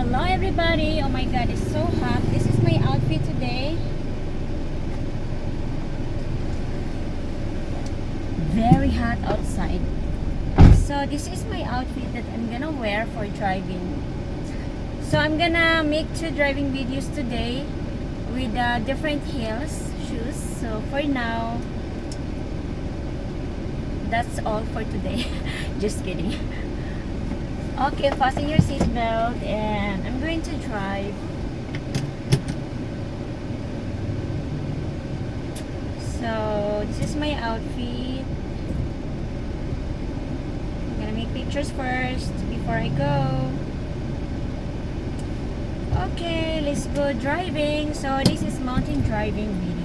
Hello everybody. Oh my god, it's so hot. This is my outfit today. Very hot outside. So this is my outfit that I'm gonna wear for driving. So I'm gonna make 2 driving videos today with different shoes. So for now, that's all for today. Just kidding. Okay, fasten your seatbelt and I'm going to drive. So this is my outfit. I'm gonna make pictures first before I go. Okay, let's go driving. So this is mountain driving videos.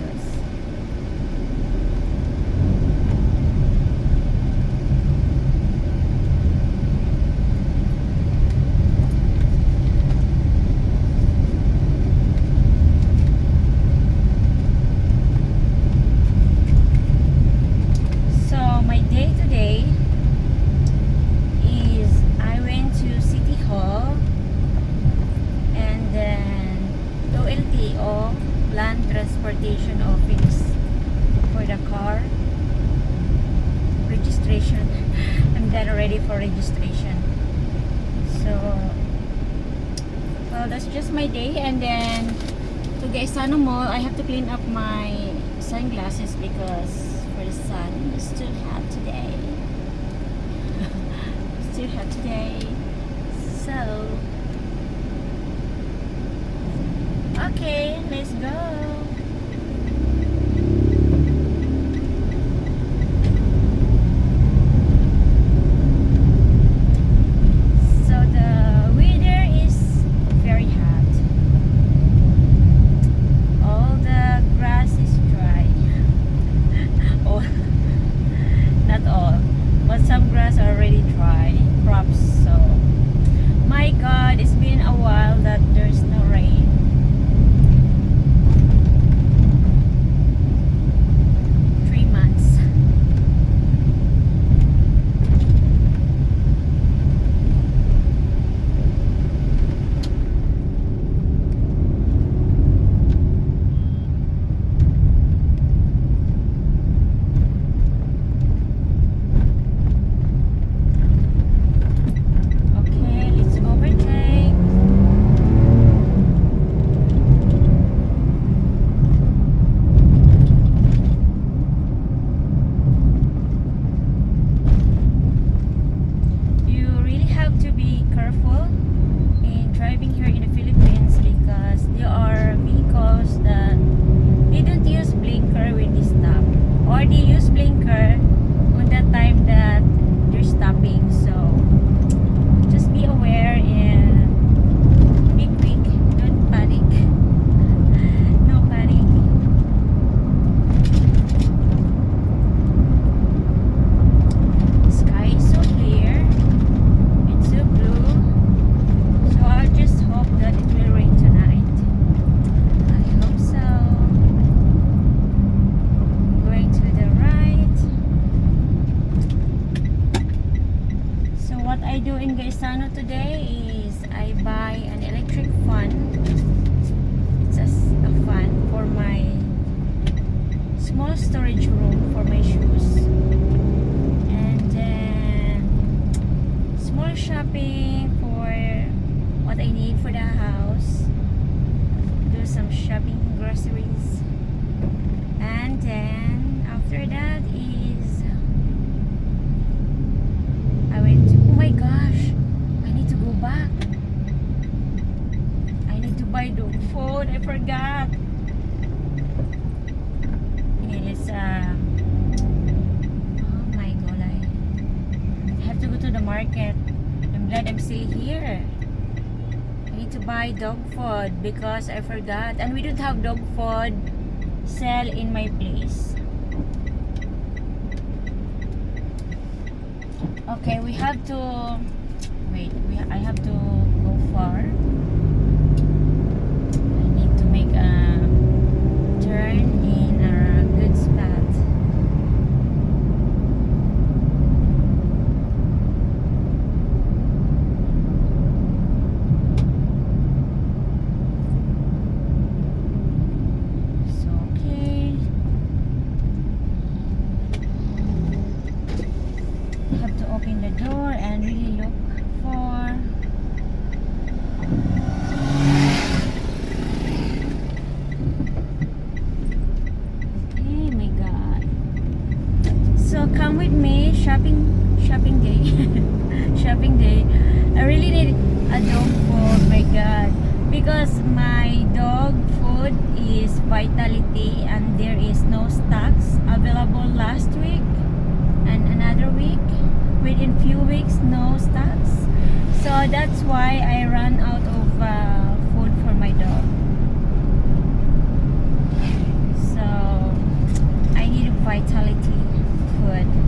Land Transportation Office for the car registration. I'm done already for registration. So well, that's just my day. And then to Gaisano Mall, I have to clean up my sunglasses because for the sun it's too hot today. It's too hot today. So okay, let's go. So the weather is very hot. All the grass is dry. Oh, not all, but some grass are already dry. Crops. So my God, it's been a while that there's no rain. In Gaisano today is I buy an electric fan. It's a fan for my small storage room for my shoes, and then small shopping for what I need for the house. Do some shopping, groceries, and then after that is I went to, oh my gosh, I need to go back. I need to buy dog food. I forgot. Okay, let's oh my god, I have to go to the market. I'm glad I'm still here. I need to buy dog food because I forgot, and we don't have dog food sell in my place. Okay, we have to wait. I have to go far. I need to make a turn in a good spot. Vitality, and there is no stocks available last week and another week. Within few weeks, no stocks. So that's why I ran out of food for my dog. So I need Vitality food.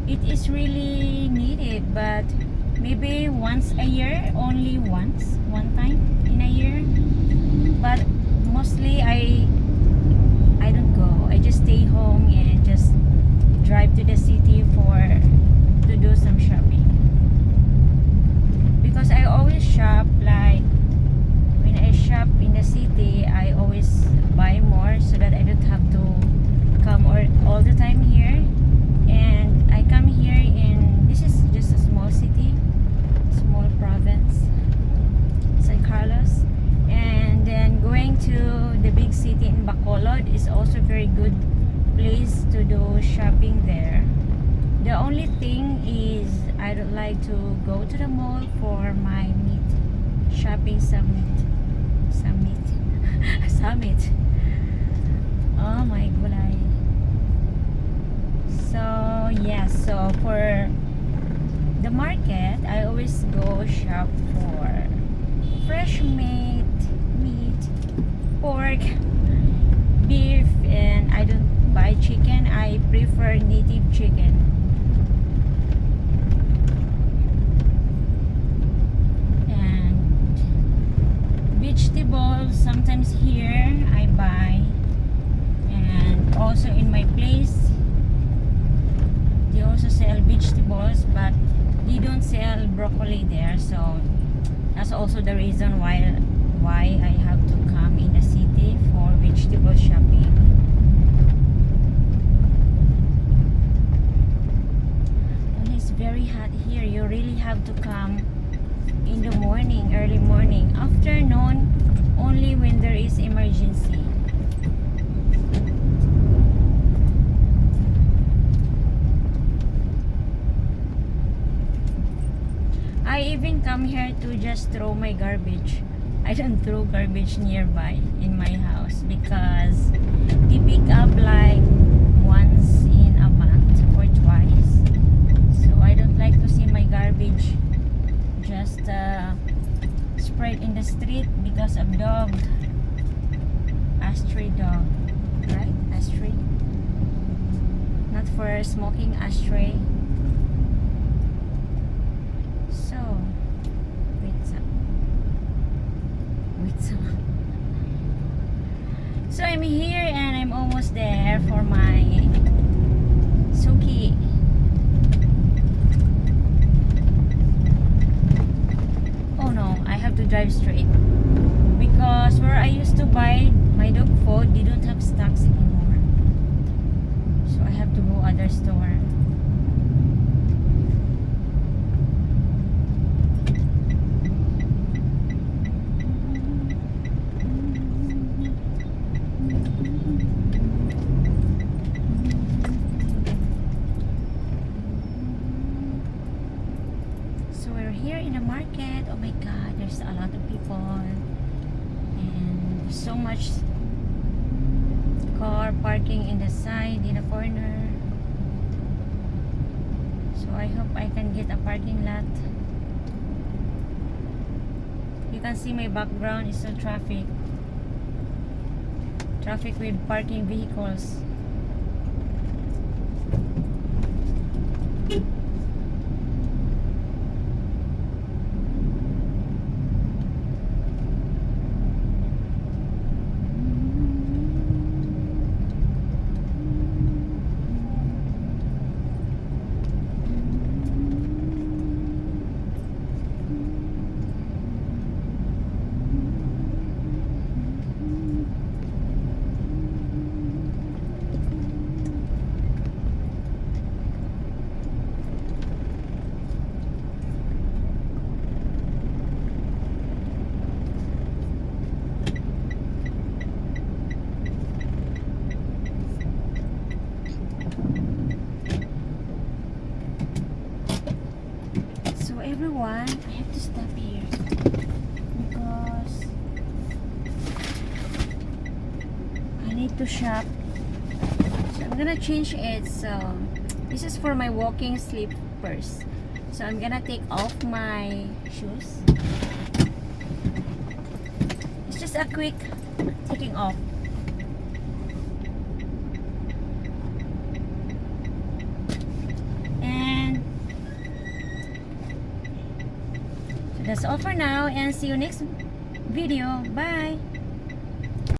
it is really needed, but maybe once a year, only one time in a year. But mostly I don't go. I just stay home and just drive to the city for to to do some shopping. Because I always shop, like when I shop in the city, I always buy more so that I don't have to come all the time here. And I come here in, this is just a small city, small province, San Carlos. And then going to the big city in Bacolod is also very good place to do shopping there. The only thing is I don't like to go to the mall for my meat shopping summit. Summit. Oh my gulay. So yes, so for the market, I always go shop for fresh meat, pork, beef, and I don't buy chicken. I prefer native chicken. And vegetables, sometimes here I buy, and also in my place they also sell vegetables, but they don't sell broccoli there, so that's also the reason why I have to come in the city for vegetable shopping. And it's very hot here. You really have to come in the morning, early morning. Afternoon, only when there is emergency. I even come here to just throw my garbage. I don't throw garbage nearby in my house because they pick up like once in a month or twice. So I don't like to see my garbage just spread in the street because of dog. Ashtray dog, right? Ashtray. Not for smoking ashtray. So, so I'm here and I'm almost there for my suki. Oh no, I have to drive straight because where I used to buy my dog food, they don't have stocks anymore. So I have to go other store. Here in the market, oh my god, there's a lot of people and so much car parking in the side, in the corner. So I hope I can get a parking lot. You can see my background is still traffic with parking vehicles. Everyone, I have to stop here because I need to shop. So I'm gonna change it. So this is for my walking slippers. So I'm gonna take off my shoes. It's just a quick taking off. That's all for now and see you next video. Bye.